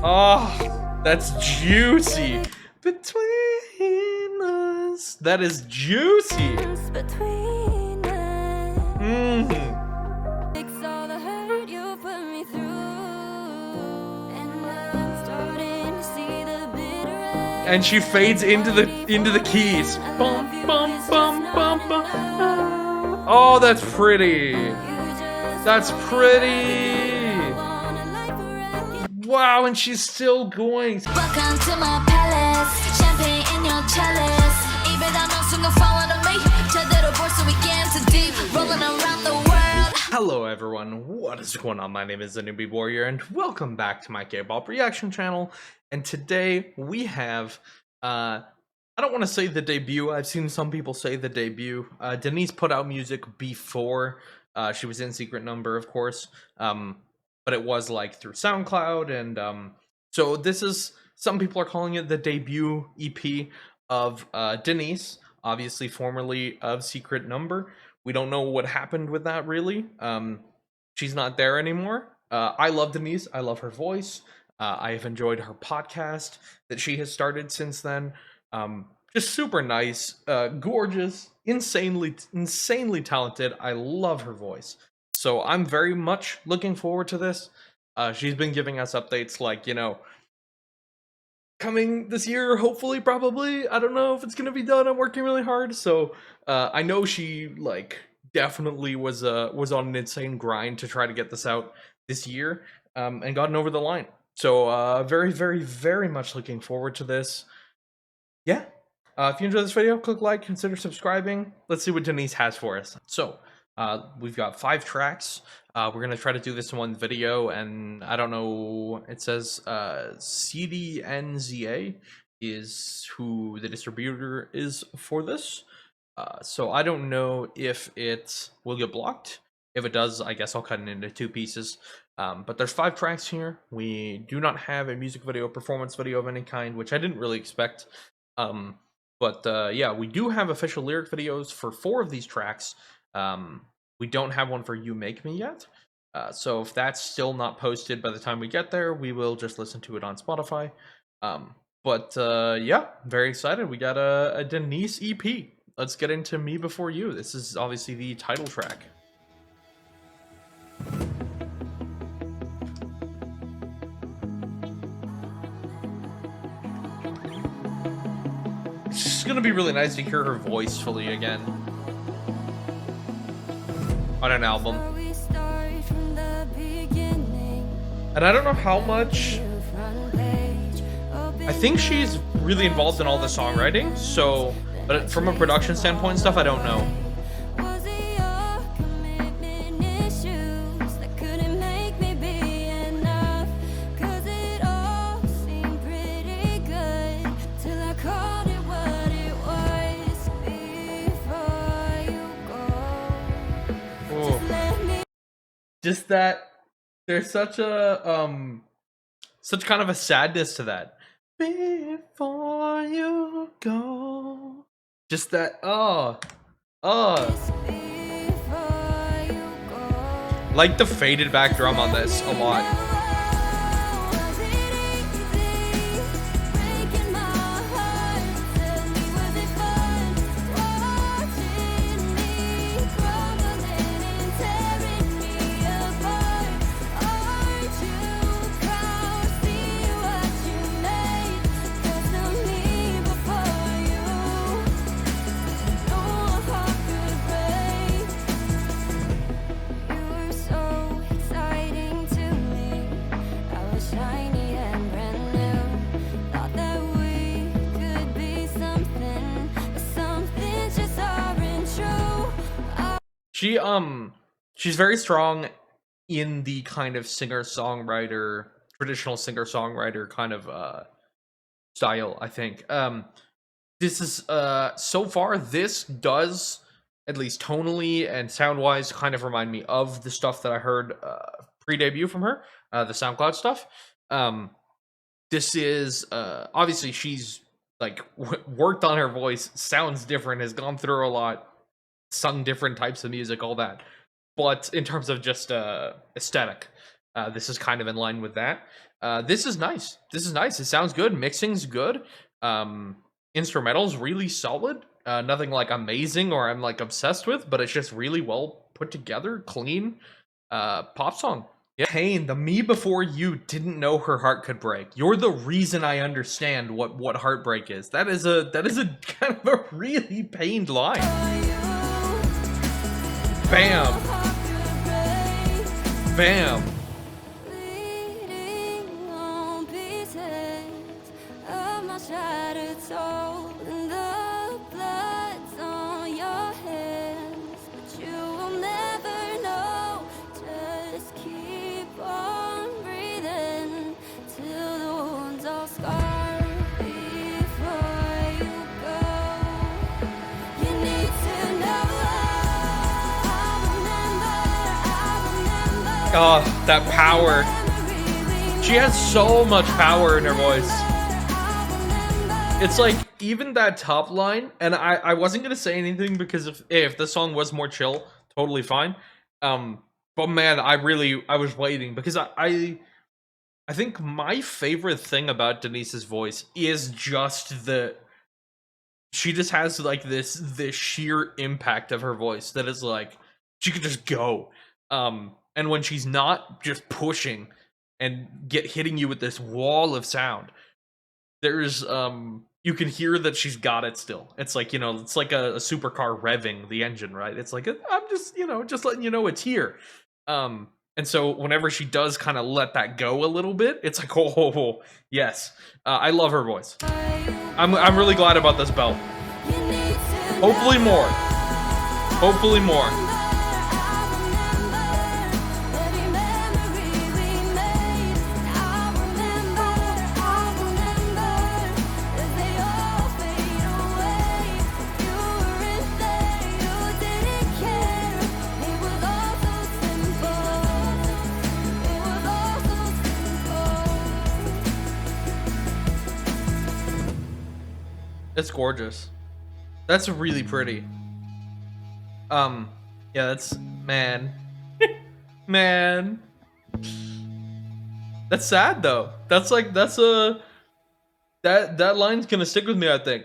Oh, that's juicy. Between us. That is juicy. And she fades into the keys. Bum, bum, bum, bum, bum. Oh, that's pretty. That's pretty. Wow, and she's still going. Welcome to my palace. Champagne in your chalice. Rolling around the world. Hello everyone, what is going on? My name is the Newbie Warrior and welcome back to my K-pop reaction channel. And today we have I don't want to say the debut. I've seen some people say the debut. Denise put out music before she was in Secret Number, of course, but it was like through SoundCloud, and so this is, some people are calling it the debut EP of Denise, obviously formerly of Secret Number. We don't know what happened with that, really. She's not there anymore. I love Denise. I love her voice. I have enjoyed her podcast that she has started since then. Just super nice, gorgeous, insanely talented. I love her voice. So I'm very much looking forward to this. She's been giving us updates like, you know, coming this year, hopefully, probably. I don't know if it's gonna be done. I'm working really hard. So I know she like definitely was on an insane grind to try to get this out this year, and gotten over the line. So very much looking forward to this. Yeah. If you enjoyed this video, click like, consider subscribing. Let's see what Denise has for us. So we've got 5 tracks. We're gonna try to do this in one video, and I don't know, it says CDNZA is who the distributor is for this. So I don't know if it will get blocked. If it does, I guess I'll cut it into 2 pieces. But there's 5 tracks here. We do not have a music video, performance video of any kind, which I didn't really expect. Yeah, we do have official lyric videos for 4 of these tracks. We don't have one for You Make Me yet. So if that's still not posted by the time we get there, we will just listen to it on Spotify. Yeah, very excited. We got a Denise EP. Let's get into Me Before You. This is obviously the title track. It's gonna be really nice to hear her voice fully again on an album. And I don't know how much, I think she's really involved in all the songwriting, so, but from a production standpoint and stuff, I don't know. Just that there's such a such kind of a sadness to that. Before you go. Just that like the faded back drum on this a lot. She's very strong in the kind of singer-songwriter, traditional singer-songwriter kind of style, I think. This is so far this does, at least tonally and sound-wise, kind of remind me of the stuff that I heard pre-debut from her, the SoundCloud stuff. This is obviously she's like worked on her voice, sounds different, has gone through a lot, sung different types of music, all that. But in terms of just aesthetic, This is kind of in line with that. This is nice. This is nice. It sounds good. Mixing's good. Instrumental's really solid. Nothing like amazing or I'm like obsessed with, but it's just really well put together, clean pop song. Yeah. Pain, the me before you didn't know her heart could break. You're the reason I understand what heartbreak is. That is a kind of a really pained line. Bam. Bam. Oh, that power. She has so much power in her voice. It's like, even that top line, and I wasn't gonna say anything because if the song was more chill, totally fine. But man, I was waiting because I think my favorite thing about Denise's voice is just she just has like this sheer impact of her voice that is like she could just go. And when she's not just pushing and hitting you with this wall of sound, there's you can hear that she's got it still. It's like, you know, it's like a supercar revving the engine, right? It's like, I'm just, you know, just letting you know it's here. And so whenever she does kind of let that go a little bit, it's like, oh yes. I love her voice. I'm really glad about this belt. Hopefully more. Hopefully more. It's gorgeous. That's really pretty. Yeah, that's man. Man. That's sad though. That's like that line's gonna stick with me, I think.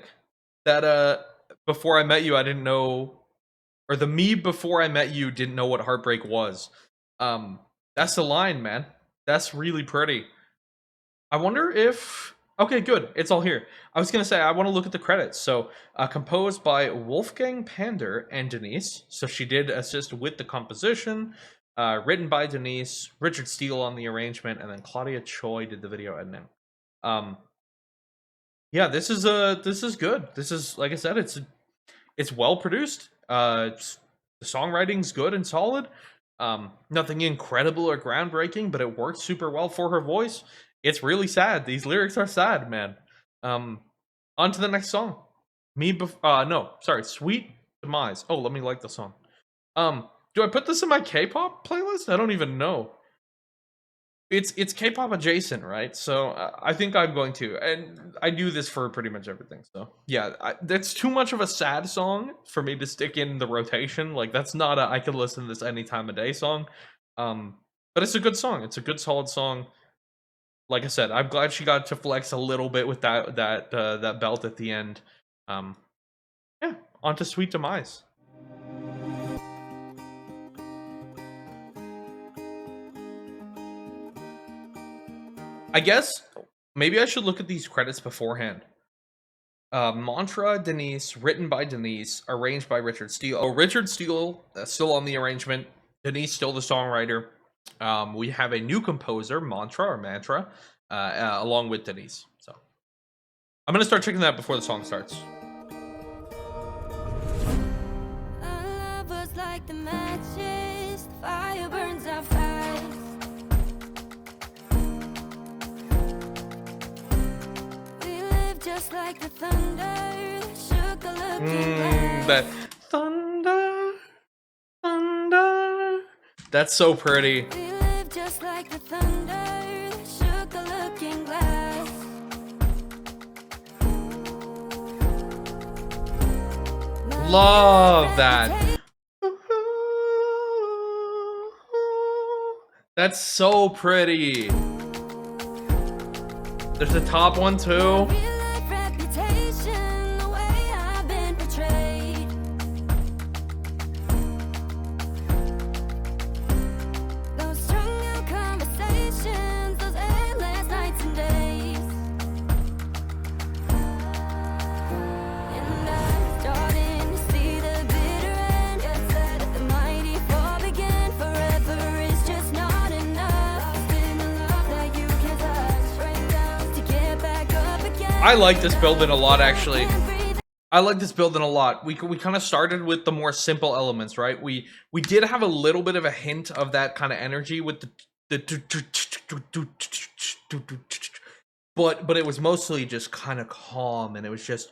That before I met you I didn't know, or the me before I met you didn't know what heartbreak was. That's the line, man. That's really pretty. I wonder if okay, good. It's all here. I was going to say, I want to look at the credits. So, composed by Wolfgang Pander and Denise. So, she did assist with the composition. Written by Denise. Richard Steele on the arrangement. And then Claudia Choi did the video editing. Yeah, this is good. This is, like I said, it's well produced. The songwriting's good and solid. Nothing incredible or groundbreaking, but it works super well for her voice. It's really sad. These lyrics are sad, man. On to the next song. Sweet Demise. Oh, let me like the song. Do I put this in my K-pop playlist? I don't even know. It's K-pop adjacent, right? So I think I'm going to, and I do this for pretty much everything. So yeah, that's too much of a sad song for me to stick in the rotation. Like that's not I could listen to this any time of day song. But it's a good song. It's a good solid song. Like I said, I'm glad she got to flex a little bit with that belt at the end. Yeah, on to Sweet Demise. I guess maybe I should look at these credits beforehand. Mantra, Denise, written by Denise, arranged by Richard Steele. Oh, Richard Steele still on the arrangement. Denise still the songwriter. We have a new composer, Mantra, along with Denise. So I'm gonna start checking that before the song starts. Like the matches, the fire burns out fast. We live just like the thunder, shook a looking glass. That thunder. That's so pretty. We live just like the thunder, shook a looking glass. Love that. That's so pretty. There's a top one too. I like this building a lot, actually. I like this building a lot. We kind of started with the more simple elements, right? We did have a little bit of a hint of that kind of energy with the but it was mostly just kind of calm, and it was just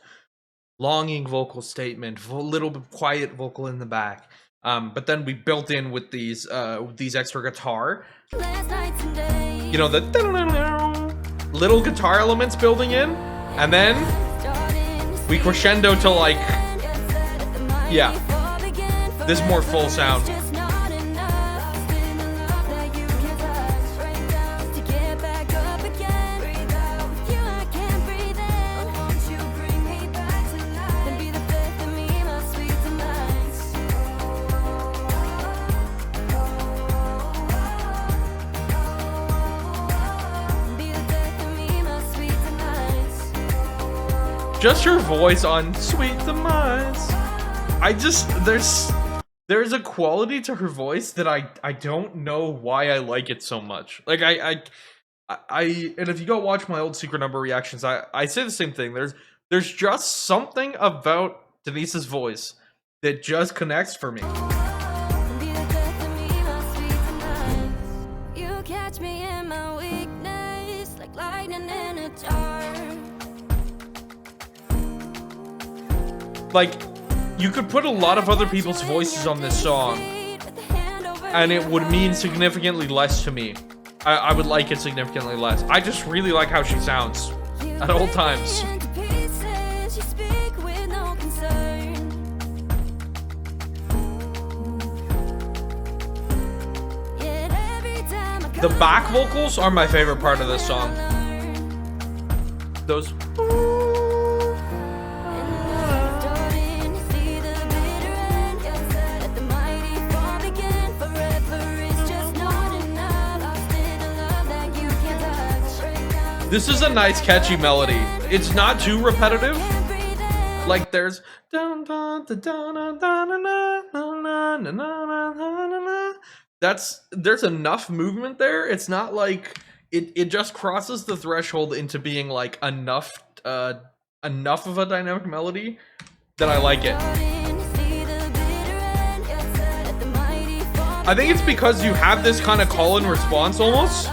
longing vocal statement, little bit quiet vocal in the back. But then we built in with these extra guitar, you know, the little guitar elements building in. And then we crescendo to, like, yeah, this more full sound. Just her voice on Sweet Demise. There's a quality to her voice that I don't know why I like it so much. Like and if you go watch my old Secret Number reactions, I say the same thing. There's just something about Denise's voice that just connects for me. You catch me in my weakness, like lightning in a jar. Like, you could put a lot of other people's voices on this song, and it would mean significantly less to me. I would like it significantly less. I just really like how she sounds at all times. The back vocals are my favorite part of this song. Those. This is a nice catchy melody. It's not too repetitive. Like there's there's enough movement there. It's not like it just crosses the threshold into being like enough of a dynamic melody that I like it. I think it's because you have this kind of call and response almost.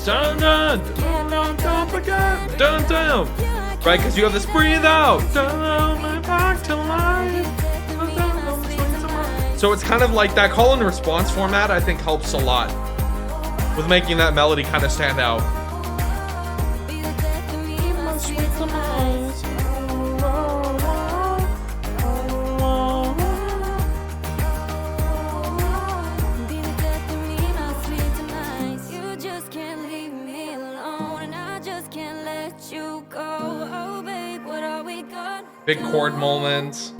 Dun, dun, dun, dun, dun, dun, dun. Right, because you have this breathe out. Dun, back to life. So it's kind of like that call and response format. I think helps a lot with making that melody kind of stand out. Big chord moments.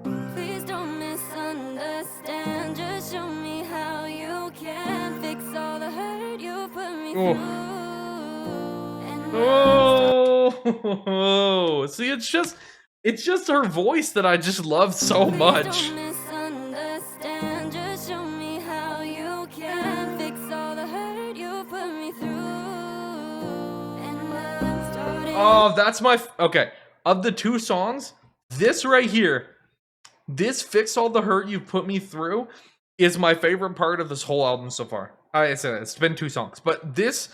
Please don't misunderstand. Just show me how you can fix all the hurt you put me through. Oh, see, it's just her voice that I just love so much. Don't misunderstand. Just show me how you can fix all the hurt you put me through. Oh, that's my okay. Of the two songs, this right here, this Fix All the Hurt You've Put Me Through, is my favorite part of this whole album so far. I said it's been two songs, but this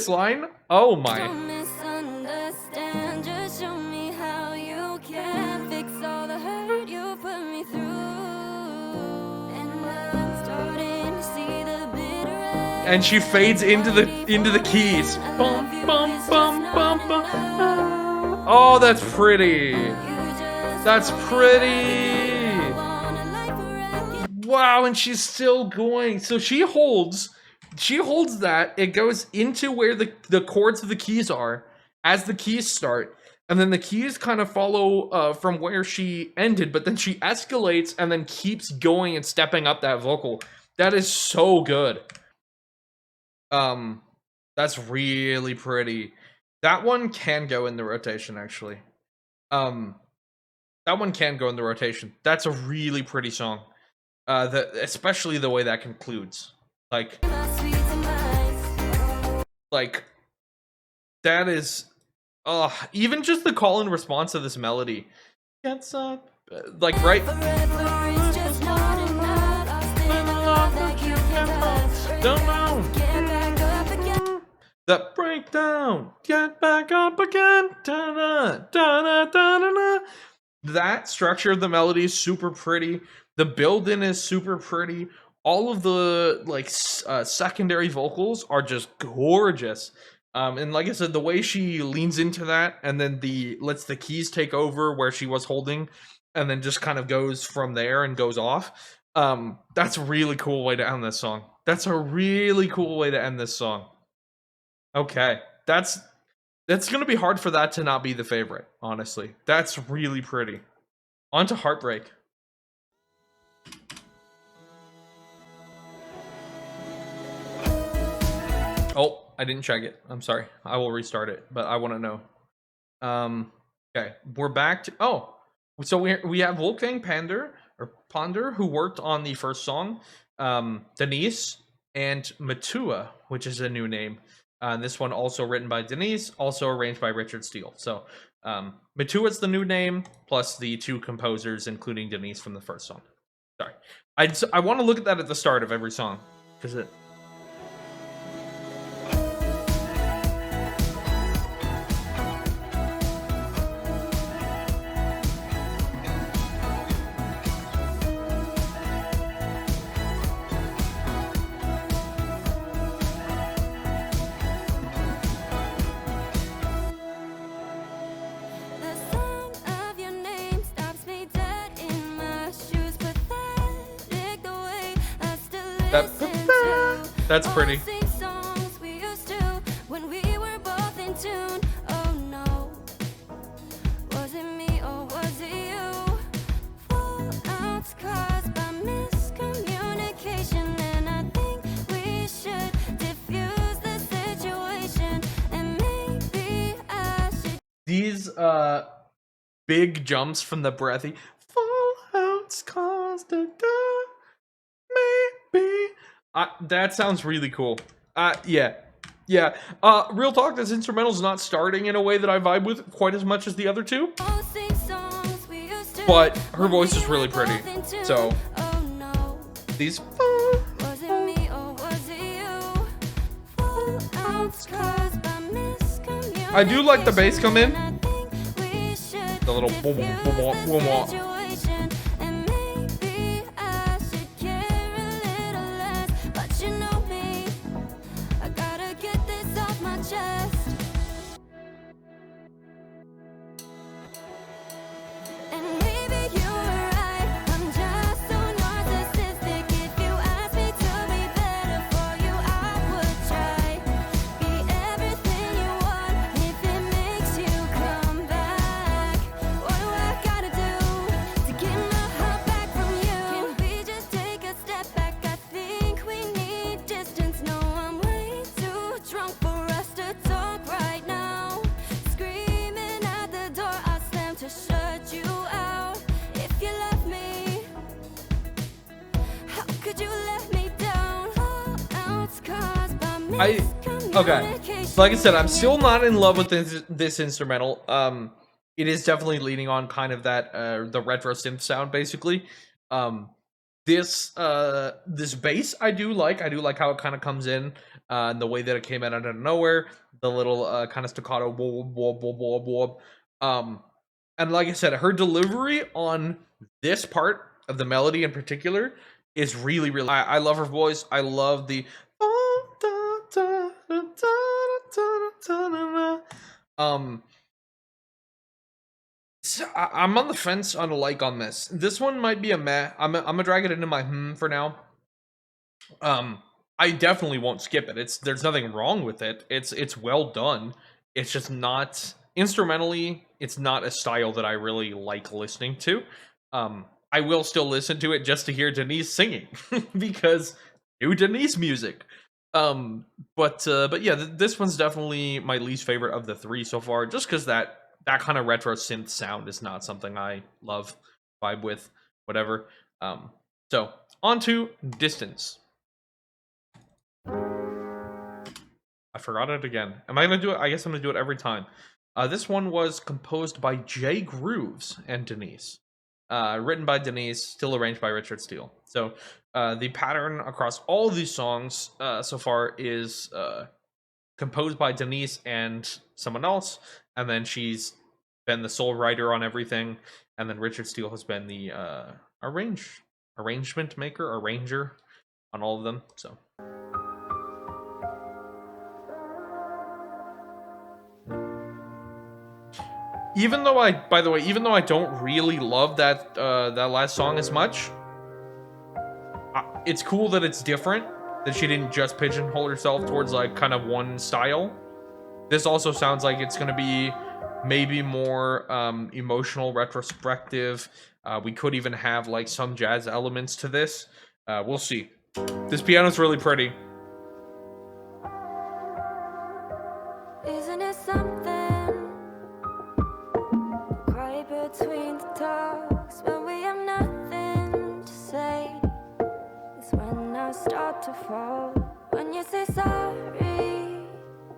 line, oh my. Don't misunderstand, just show me how you can fix all the hurt you put me through. And I'm starting to see the bitter end. And she fades into the keys. Bum, bum, bum, bum, bum. Oh, that's pretty. That's pretty. Wow, and she's still going. So she holds that. It goes into where the chords of the keys are as the keys start. And then the keys kind of follow from where she ended, but then she escalates and then keeps going and stepping up that vocal. That is so good. That's really pretty. That one can go in the rotation, actually. That one can go in the rotation. That's a really pretty song. Especially the way that concludes. Like that is, even just the call and response of this melody. Gets up, like right. Don't know. The breakdown. Get back up again. Da-da, da-da, da-da-da. That structure of the melody is super pretty. The build-in is super pretty. All of the secondary vocals are just gorgeous. And like I said, the way she leans into that and then lets the keys take over where she was holding and then just kind of goes from there and goes off. That's a really cool way to end this song. That's a really cool way to end this song. Okay, that's gonna be hard for that to not be the favorite, honestly. That's really pretty. On to Heartbreak. Oh, I didn't check it. I'm sorry. I will restart it, but I want to know. Okay, we're back to so we have Wolfgang Ponder, who worked on the first song, Denise, and Matua, which is a new name. This one also written by Denise, also arranged by Richard Steele. So Matua's the new name, plus the two composers, including Denise from the first song. Sorry. I want to look at that at the start of every song, because it... That's pretty. These big jumps from the breathy fallouts caused a maybe. That sounds really cool. Yeah. Real talk, this instrumental's not starting in a way that I vibe with quite as much as the other two. But her voice is really pretty. So these I do like the bass come in. The little boom boom boom boom boom. Okay, so like I said, I'm still not in love with this instrumental. It is definitely leaning on kind of that the retro synth sound, basically. This bass I do like how it kind of comes in, and the way that it came out of nowhere, the little kind of staccato whoop, whoop, whoop, whoop, whoop. And like I said, her delivery on this part of the melody in particular is really, really. I love her voice. I love the. I'm on the fence on a like on this. This one might be a meh. I'm gonna drag it into my for now. I definitely won't skip it. There's nothing wrong with it. It's well done. It's just not instrumentally. It's not a style that I really like listening to. I will still listen to it just to hear Denise singing because new Denise music. But yeah, this one's definitely my least favorite of the three so far, just because that kind of retro synth sound is not something I love, vibe with, whatever. So on to Distance. I forgot it again. Am I gonna do it? I guess I'm gonna do it every time. This one was composed by Jay Grooves and Denise. Written by Denise, still arranged by Richard Steele. So the pattern across all these songs so far is composed by Denise and someone else, and then she's been the sole writer on everything, and then Richard Steele has been the arrangement maker, arranger on all of them. So. Even though by the way, even though I don't really love that last song as much, it's cool that it's different. That she didn't just pigeonhole herself towards like kind of one style. This also sounds like it's gonna be maybe more emotional, retrospective. We could even have like some jazz elements to this. We'll see. This piano's really pretty. Isn't it something? Cry between the talks when we have nothing to say. It's when I start to fall. When you say sorry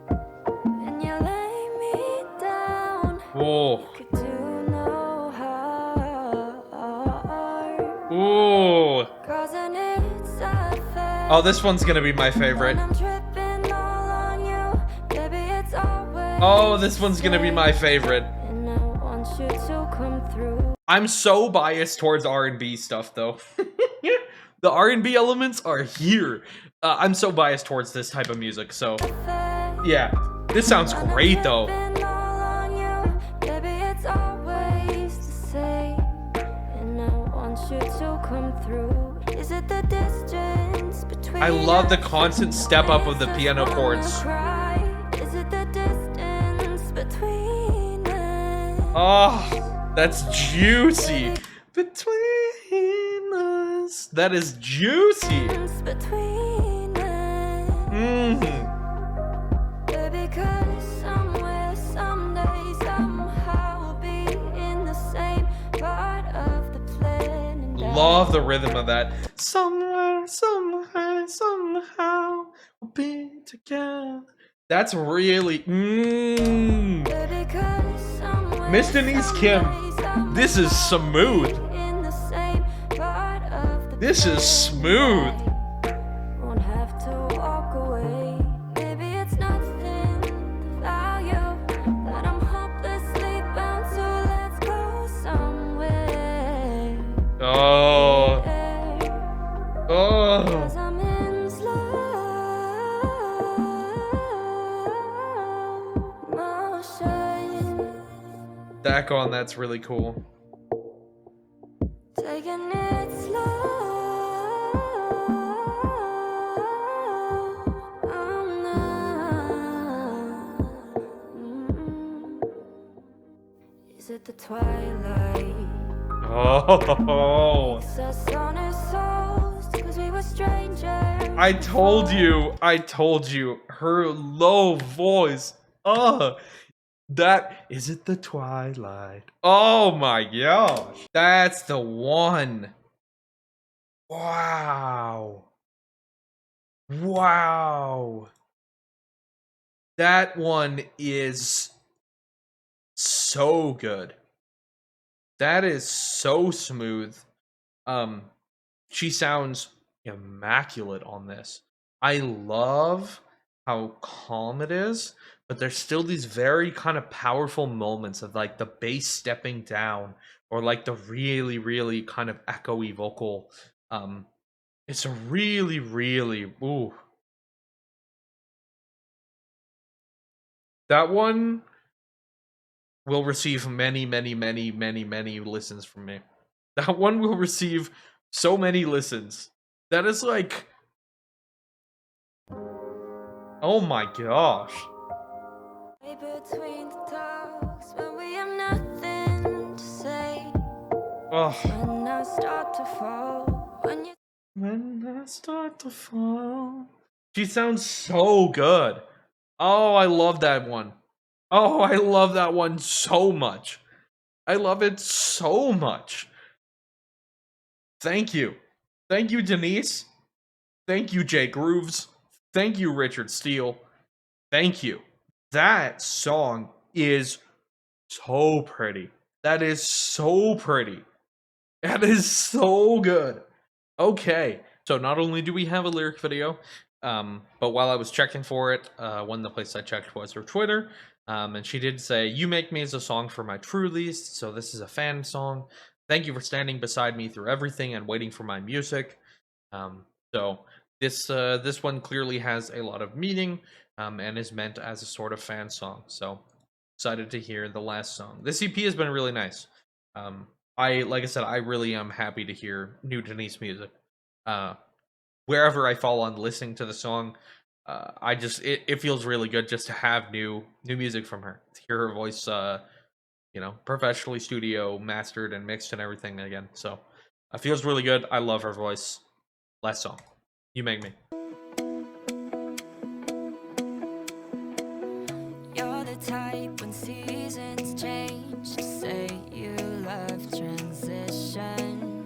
and you lay me down. Whoa. You could do no harm. Ooh. Causing it suffer. Oh, this one's gonna be my favorite. Oh, this one's gonna be my favorite. I'm so biased towards R&B stuff, though. The R&B elements are here. I'm so biased towards this type of music, so yeah. This sounds great, though. I love the constant step up of the piano chords. Oh, that's juicy. Between us. That is juicy. Love the rhythm of that. Somewhere, somehow, somehow, we'll be together. That's really. Miss Denise Kim. This is smooth. This is smooth. Oh. Oh. The echo on that's really cool. Taking it slow. I'm not. Is it the twilight? Oh. I told you. Her low voice. That is it the twilight. Oh my gosh. That's the one. Wow. Wow. That one is so good. That is so smooth. She sounds immaculate on this. I love how calm it is, but there's still these very kind of powerful moments of like the bass stepping down or like the really, really kind of echoey vocal. It's a really, really, ooh. That one, will receive many, many, many, many, many listens from me. That one will receive so many listens. That is like, oh my gosh. Between the talks when we have nothing to say. Oh. When I start to fall, When I start to fall. She sounds so good. Oh, I love that one. Oh, I love that one so much. I love it so much. Thank you. Thank you, Denise. Thank you, Jay Grooves. Thank you, Richard Steele. Thank you. That song is so pretty. That is so pretty. That is so good. Okay, so not only do we have a lyric video, but while I was checking for it, one of the places I checked was her Twitter, and she did say, "You Make Me" is a song for my Trulies, so this is a fan song. Thank you for standing beside me through everything and waiting for my music. So this one clearly has a lot of meaning, and is meant as a sort of fan song. So excited to hear the last song. This EP has been really nice. Like I said, I really am happy to hear new Denise music. Wherever I fall on listening to the song, it feels really good just to have new music from her. To hear her voice, professionally studio mastered and mixed and everything again. So it feels really good. I love her voice. Last song, You Make Me. you're the type when seasons change to say you love transition.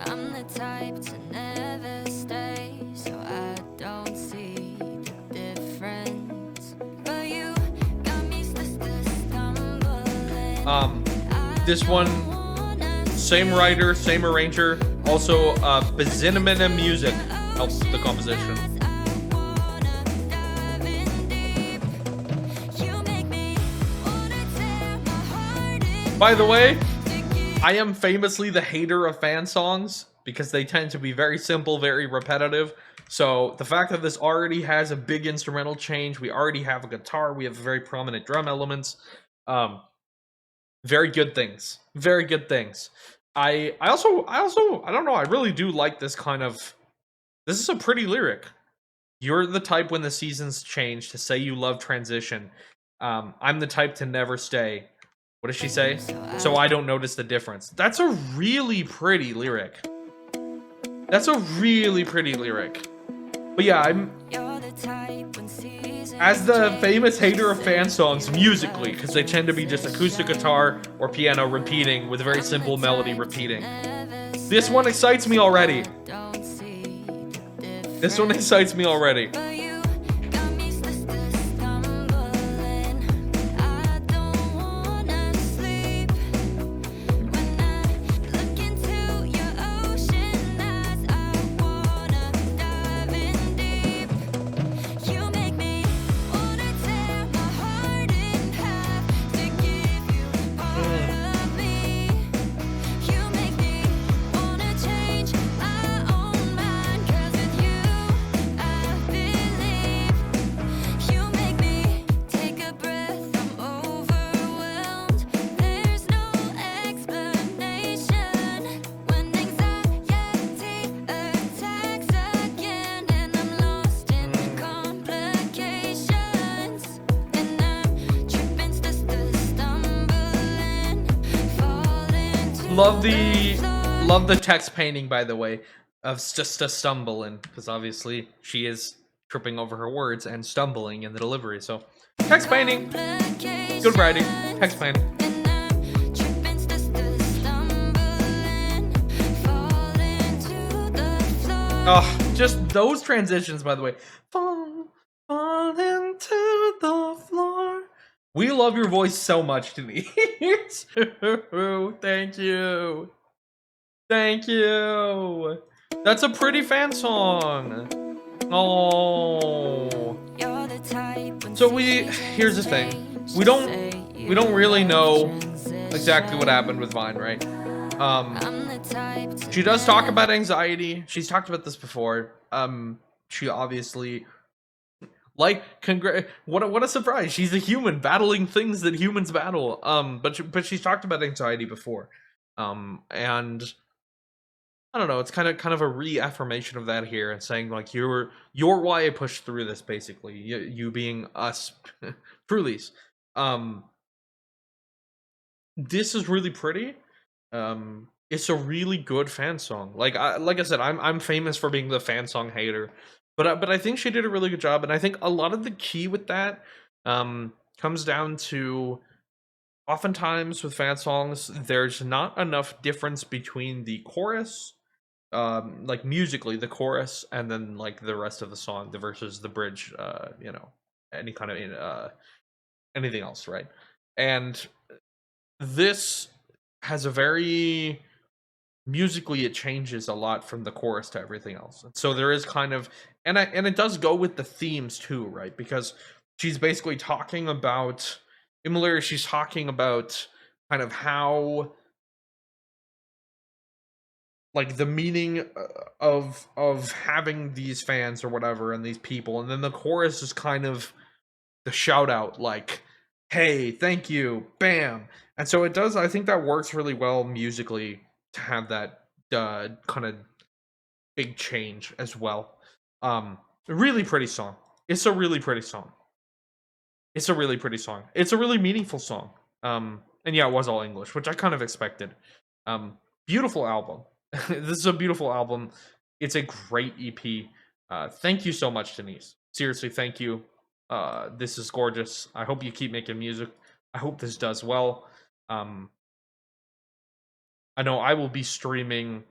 I'm the type to never stay, so I don't see the difference. But you got me stumbling. This one, same writer, same arranger, also Bazinamina Music helps the composition. By the way, I am famously the hater of fan songs because they tend to be very simple, very repetitive. So the fact that this already has a big instrumental change, we already have a guitar, we have very prominent drum elements, very good things. Very good things. I also I don't know, I really do like this kind of, this is a pretty lyric. You're the type when the seasons change to say you love transition. I'm the type to never stay. What does she say? So I don't notice the difference. That's a really pretty lyric. That's a really pretty lyric. But yeah, as the famous hater of fan songs musically, because they tend to be just acoustic guitar or piano repeating with a very simple melody repeating. This one excites me already. This one excites me already. Love the text painting, by the way, of just a stumbling, because obviously she is tripping over her words and stumbling in the delivery. So text painting, good writing, text painting. Oh, just those transitions, by the way. Fall into the floor. We love your voice so much, Denise. Thank you. Thank you. That's a pretty fan song. Oh. So here's the thing. We don't really know exactly what happened with Vine, right? She does talk about anxiety. She's talked about this before. She obviously Like, what a surprise! She's a human battling things that humans battle. But she's talked about anxiety before, and I don't know. It's kind of a reaffirmation of that here, and saying like you're why I pushed through this. Basically, you being us, Trulies. Um, this is really pretty. It's a really good fan song. Like I said, I'm famous for being the fan song hater, but I think she did a really good job, and I think a lot of the key with that comes down to oftentimes with fan songs, there's not enough difference between the chorus, like musically the chorus, and then like the rest of the song, the verses, the bridge, any kind of anything else, right? And this has a very musically it changes a lot from the chorus to everything else. So there is kind of and it does go with the themes too, right? Because she's basically talking about in the lyrics, she's talking about kind of how like the meaning of having these fans or whatever and these people, and then the chorus is kind of the shout out like, hey, thank you, bam. And so it does, I think that works really well musically to have that kind of big change as well. Really pretty song. It's a really pretty song. It's a really pretty song. It's a really meaningful song. And yeah, it was all English, which I kind of expected. Beautiful album. This is a beautiful album. It's a great EP. Thank you so much, Denise. Seriously, thank you. This is gorgeous. I hope you keep making music. I hope this does well. I know I will be streaming,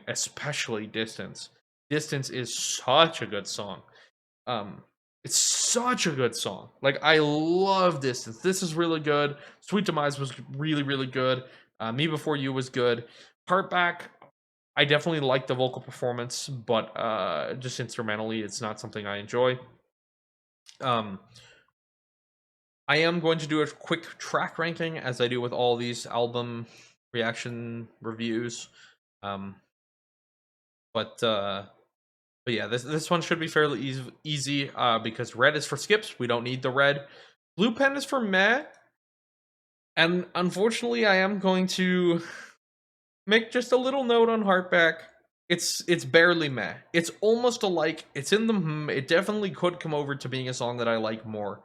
especially Distance. Distance is such a good song. It's such a good song. Like, I love Distance. This is really good. Sweet Demise was really, really good. Me Before You was good. HeartBack, I definitely like the vocal performance, but just instrumentally, it's not something I enjoy. I am going to do a quick track ranking, as I do with all these album reaction reviews. But yeah, this one should be fairly easy because red is for skips. We don't need the red. Blue pen is for meh. And unfortunately, I am going to make just a little note on HeartBack. It's barely meh. It's almost a like. It's in the it definitely could come over to being a song that I like more.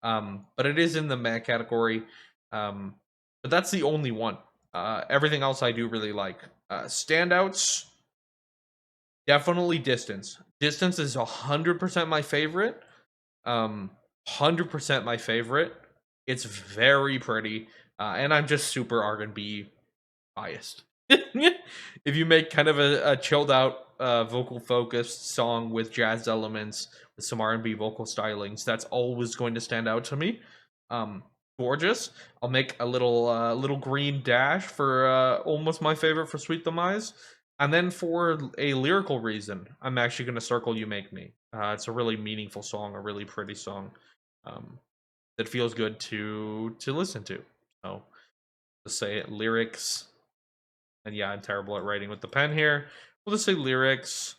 But it is in the meh category. But that's the only one. Everything else I do really like. Standouts, definitely Distance. Distance is 100% my favorite. 100% my favorite. It's very pretty. And I'm just super R&B biased. If you make kind of a chilled out vocal focused song with jazz elements with some R&B vocal stylings, that's always going to stand out to me. Gorgeous. I'll make a little green dash for almost my favorite for Sweet Demise. And then for a lyrical reason, I'm actually going to circle You Make Me. It's a really meaningful song, a really pretty song that feels good to listen to. So let's say it, lyrics. And yeah, I'm terrible at writing with the pen here. We'll just say lyrics.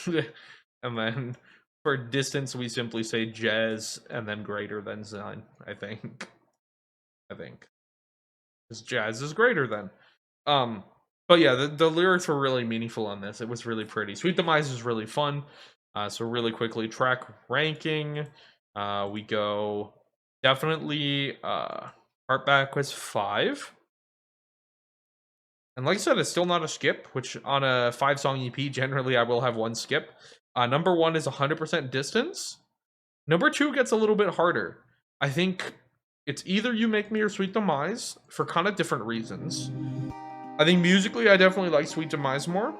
And then for Distance, we simply say jazz and then greater than sign, I think. Because jazz is greater than. But yeah, the lyrics were really meaningful on this. It was really pretty. Sweet Demise is really fun. So really quickly, track ranking. We go definitely HeartBack was 5. And like I said, it's still not a skip, which on a 5-song EP, generally I will have one skip. Number 1 is 100% Distance. Number 2 gets a little bit harder. I think it's either You Make Me or Sweet Demise for kind of different reasons. I think musically, I definitely like Sweet Demise more.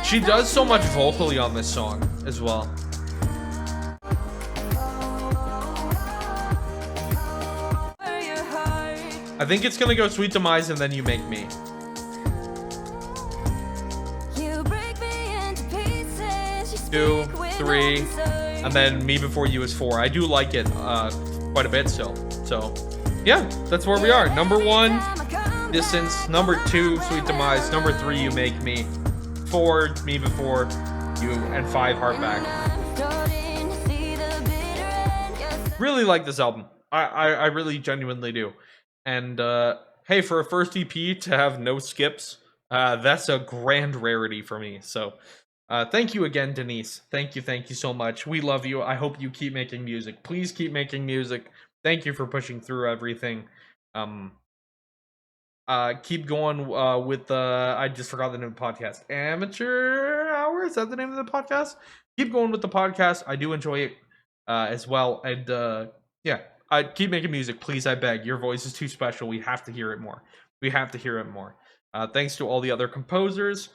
She does so much vocally on this song as well. I think it's gonna go Sweet Demise and then You Make Me. 2, 3, and then Me Before You is 4. I do like it quite a bit still. So yeah, that's where we are. Number 1, Distance. Number 2, Sweet Demise. Number 3, You Make Me. 4, Me Before You. And 5, HeartBack. Really like this album. I really genuinely do. And hey, for a first EP to have no skips, that's a grand rarity for me. So thank you again, Denise. Thank you so much. We love you. I hope you keep making music. Please keep making music. Thank you for pushing through everything. Keep going with the, I just forgot the name of the podcast. Amateur Hour? Is that the name of the podcast? Keep going with the podcast. I do enjoy it as well. And yeah, I keep making music. Please, I beg. Your voice is too special. We have to hear it more. Thanks to all the other composers.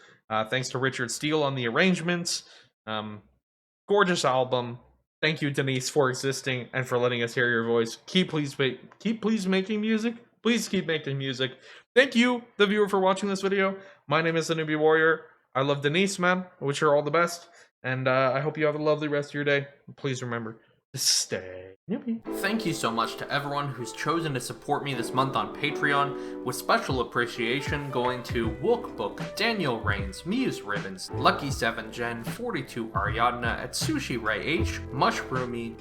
Thanks to Richard Steele on the arrangements. Gorgeous album. Thank you, Denise, for existing and for letting us hear your voice. Keep please making music. Please keep making music. Thank you, the viewer, for watching this video. My name is the Newbie Warrior. I love Denise, man. I wish her all the best. And I hope you have a lovely rest of your day. Please remember to stay newbie. Thank you so much to everyone who's chosen to support me this month on Patreon, with special appreciation going to Wookbook, Daniel Rains, Muse Ribbons, Lucky 7 Gen, 42 Ariadna, Atsushi Ray H, Mushroomy,